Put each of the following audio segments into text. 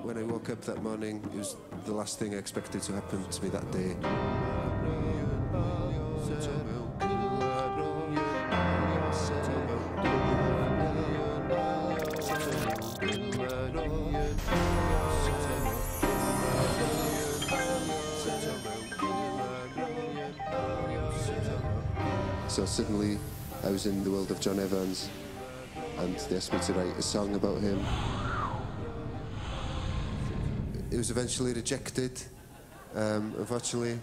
When I woke up that morning, it was the last thing I expected to happen to me that day. So suddenly, I was in the world of John Evans, and they asked me to write a song about him. It was eventually rejected, unfortunately,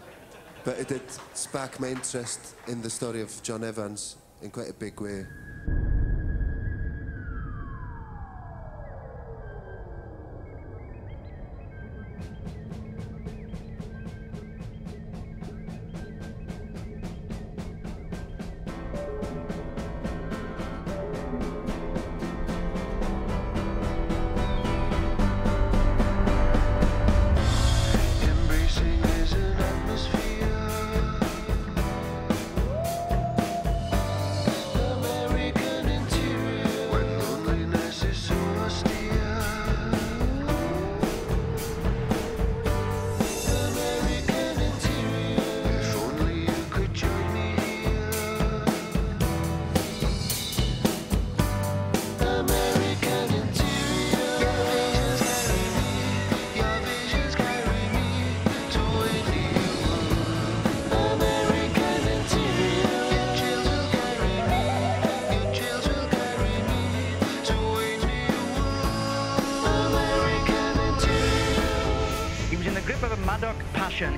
but it did spark my interest in the story of John Evans in quite a big way.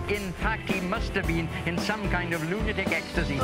In fact, he must have been in some kind of lunatic ecstasy.